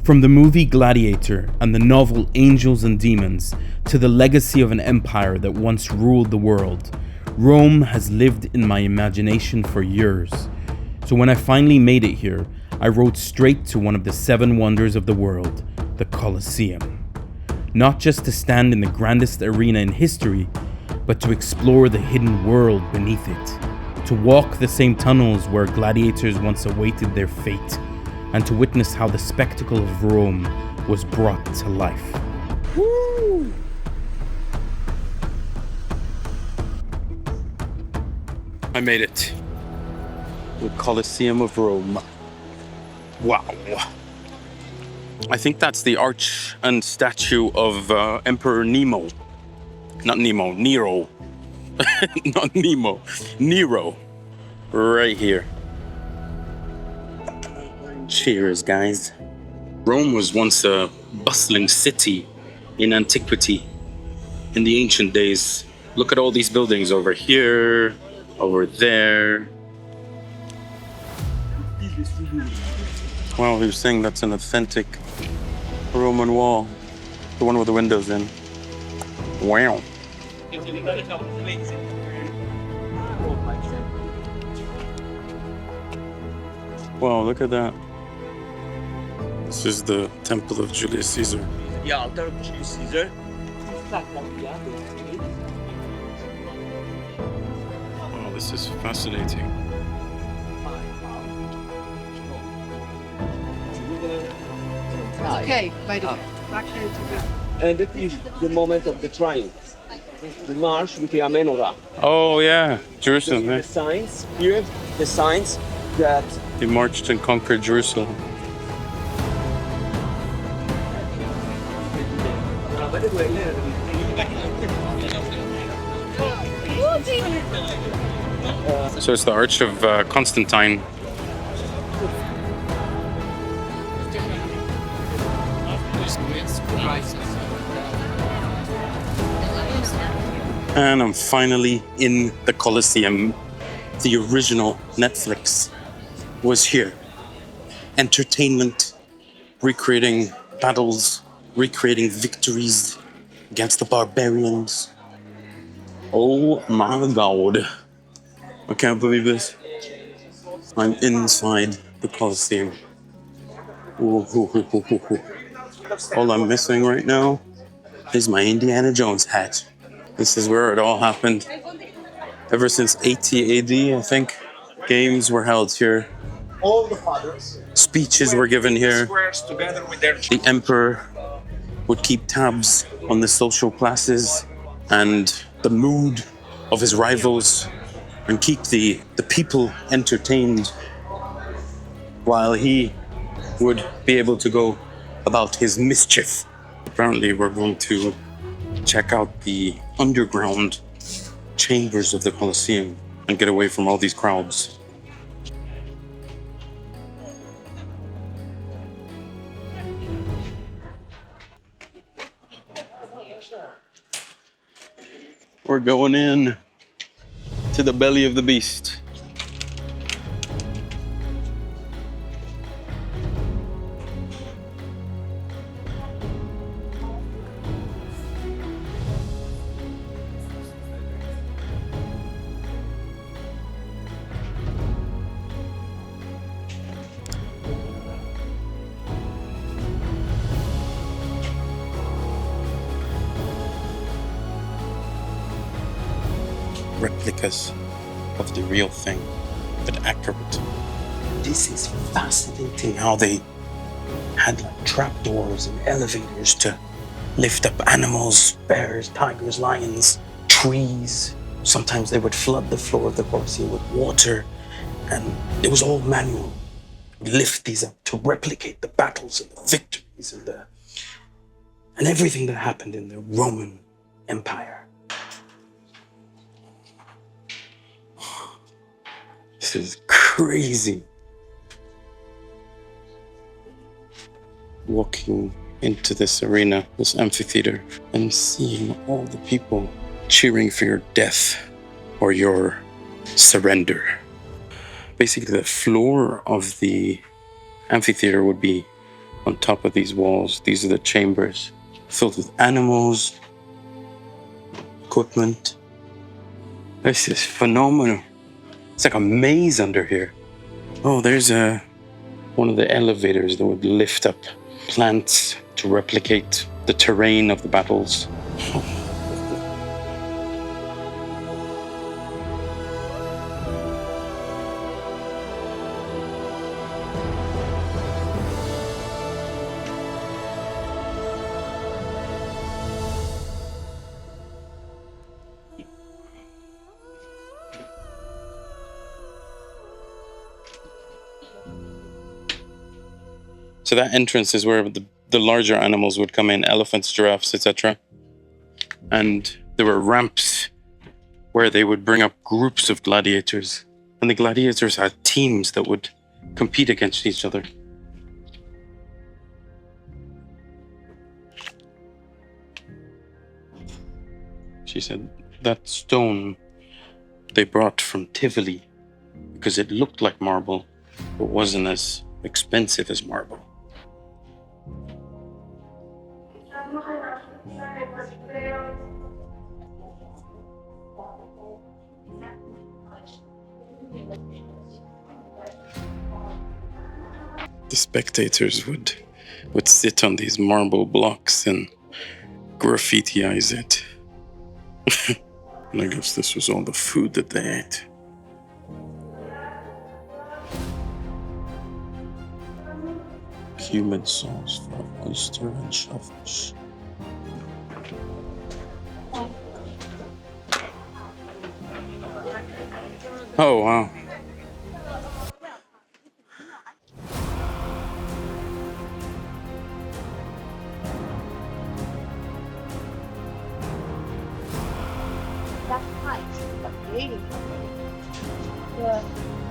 From the movie Gladiator and the novel Angels and Demons to the legacy of an empire that once ruled the world, Rome has lived in my imagination for years. So when I finally made it here, I rode straight to one of the 7 wonders of the world, the Colosseum. Not just to stand in the grandest arena in history, but to explore the hidden world beneath it. To walk the same tunnels where gladiators once awaited their fate, and to witness how the spectacle of Rome was brought to life. Woo! I made it. The Colosseum of Rome. Wow. I think that's the arch and statue of Emperor Nemo. Not Nemo, Nero. Not Nemo, Nero. Right here. Cheers, guys. Rome was once a bustling city in antiquity, in the ancient days. Look at all these buildings over here, over there. Wow, he was saying that's an authentic Roman wall. The one with the windows in. Wow. Wow, look at that. This is the temple of Julius Caesar. The altar of Julius Caesar. Wow, this is fascinating. Okay, by the way. And that is the moment of the triumph. The march with the menorah. Oh yeah, Jerusalem. The signs, here, the signs that They marched and conquered Jerusalem. So it's the Arch of Constantine. And I'm finally in the Colosseum. The original Netflix was here. Entertainment, recreating battles, recreating victories against the barbarians. Oh my God. I can't believe this. I'm inside the Colosseum. Ooh, ooh, ooh, ooh, ooh, ooh. All I'm missing right now is my Indiana Jones hat. This is where it all happened. Ever since 80 AD, I think, games were held here. All the fathers. Speeches were given here. Together with their The emperor would keep tabs on the social classes and the mood of his rivals and keep the people entertained while he would be able to go about his mischief. Apparently, we're going to check out the underground chambers of the Colosseum and get away from all these crowds. We're going in to the belly of the beast. Replicas of the real thing, but accurate. This is fascinating how they had like trapdoors and elevators to lift up animals, bears, tigers, lions, trees. Sometimes they would flood the floor of the Colosseum with water, and it was all manual. Lift these up to replicate the battles and the victories and everything that happened in the Roman Empire. This is crazy. Walking into this arena, this amphitheater, and seeing all the people cheering for your death or your surrender. Basically, the floor of the amphitheater would be on top of these walls. These are the chambers filled with animals, equipment. This is phenomenal. It's like a maze under here. Oh, there's one of the elevators that would lift up plants to replicate the terrain of the battles. So that entrance is where the larger animals would come in, elephants, giraffes, etc. And there were ramps where they would bring up groups of gladiators. And the gladiators had teams that would compete against each other. She said that stone they brought from Tivoli because it looked like marble, but wasn't as expensive as marble. The spectators would sit on these marble blocks and graffitiize it. And I guess this was all the food that they ate. Cumin sauce for oyster and shellfish. Oh, wow.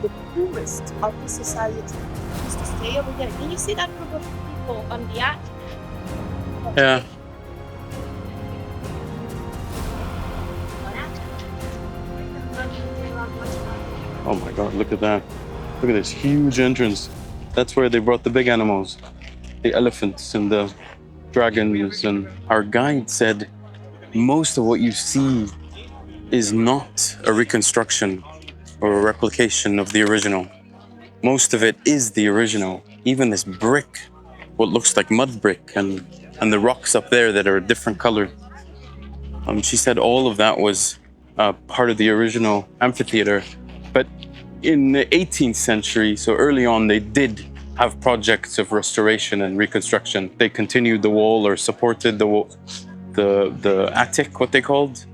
The poorest of the society used to stay over there. Can you see that group of people on the attic? Yeah. Oh my God, look at that. Look at this huge entrance. That's where they brought the big animals, the elephants and the dragons. And our guide said most of what you see is not a reconstruction or a replication of the original. Most of it is the original. Even this brick, what looks like mud brick, and the rocks up there that are a different color. She said all of that was part of the original amphitheater. But in the 18th century, so early on, they did have projects of restoration and reconstruction. They continued the wall or supported the attic, what they called,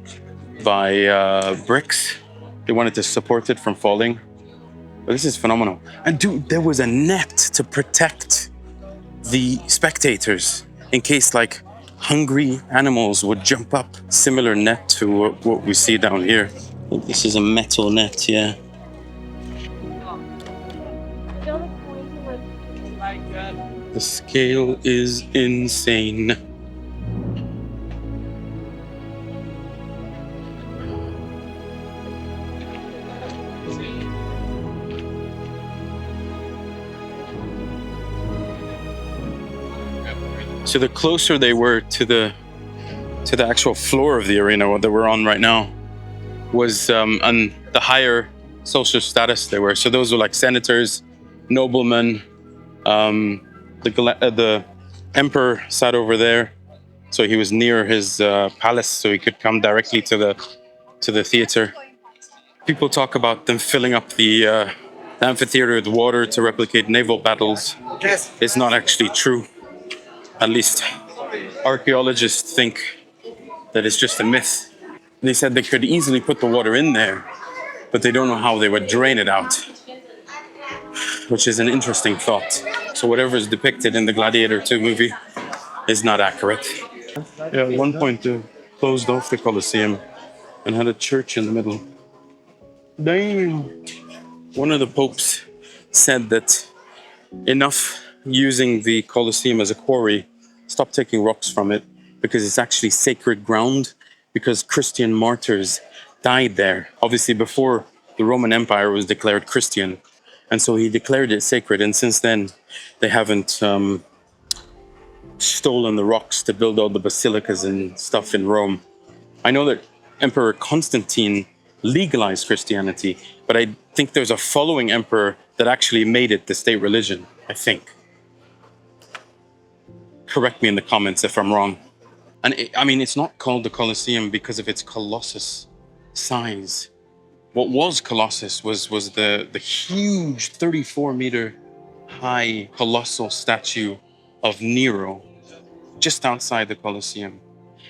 by bricks. They wanted to support it from falling. But this is phenomenal. And dude, there was a net to protect the spectators in case like hungry animals would jump up. Similar net to what we see down here. This is a metal net, yeah. The scale is insane. So the closer they were to the actual floor of the arena, what they were on right now, was on the higher social status they were. So those were like senators, noblemen. The emperor sat over there, so he was near his palace, so he could come directly to the theater. People talk about them filling up the amphitheater with water to replicate naval battles. It's not actually true. At least archaeologists think that it's just a myth. They said they could easily put the water in there, but they don't know how they would drain it out, which is an interesting thought. So whatever is depicted in the Gladiator 2 movie is not accurate. Yeah, at one point they closed off the Colosseum and had a church in the middle. Damn. One of the popes said that enough using the Colosseum as a quarry, stop taking rocks from it, because it's actually sacred ground, because Christian martyrs died there, obviously before the Roman Empire was declared Christian. And so he declared it sacred, and since then they haven't stolen the rocks to build all the basilicas and stuff in Rome. I know that Emperor Constantine legalized Christianity, but I think there's a following emperor that actually made it the state religion, I think. Correct me in the comments if I'm wrong. And I mean, it's not called the Colosseum because of its Colossus size. What was Colossus was the huge 34-meter high colossal statue of Nero just outside the Colosseum.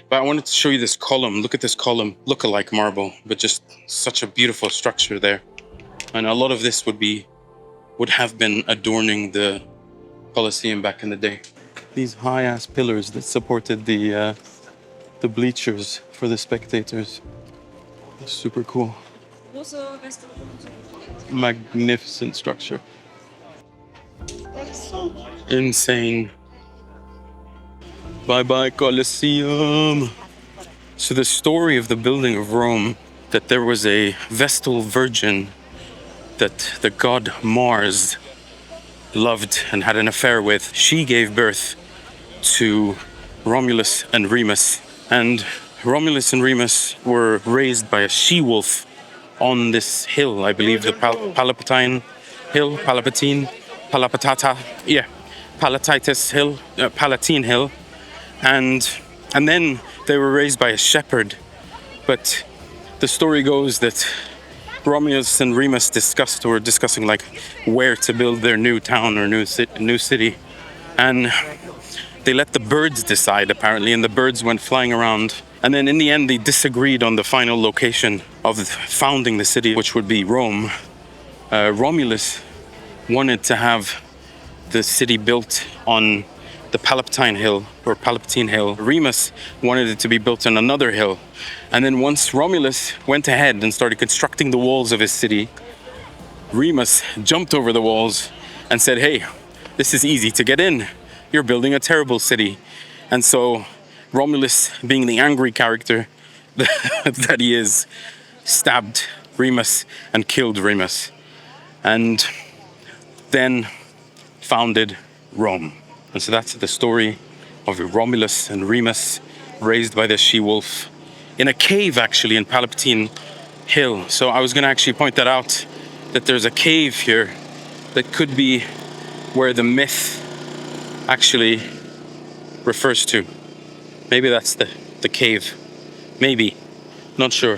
But I wanted to show you this column. Look at this column, look-alike marble, but just such a beautiful structure there. And a lot of this would have been adorning the Colosseum back in the day. These high-ass pillars that supported the bleachers for the spectators. Super cool. Magnificent structure. Insane. Bye-bye, Colosseum. So the story of the building of Rome, that there was a Vestal Virgin that the god Mars loved and had an affair with. She gave birth to Romulus and Remus. And Romulus and Remus were raised by a she-wolf on this hill, I believe the Palatine Hill, Palatitis Hill, Palatine Hill. And then they were raised by a shepherd. But the story goes that Romulus and Remus were discussing like where to build their new town or new city. And they let the birds decide, apparently, and the birds went flying around. And then in the end, they disagreed on the final location of founding the city, which would be Rome. Romulus wanted to have the city built on the Palatine Hill, or Palatine Hill. Remus wanted it to be built on another hill. And then once Romulus went ahead and started constructing the walls of his city, Remus jumped over the walls and said, "Hey, this is easy to get in. You're building a terrible city." And so Romulus, being the angry character that he is, stabbed Remus and killed Remus. And then founded Rome. And so that's the story of Romulus and Remus, raised by the she-wolf in a cave, actually, in Palatine Hill. So I was going to actually point that out, that there's a cave here that could be where the myth actually refers to. Maybe that's the cave. Maybe. Not sure.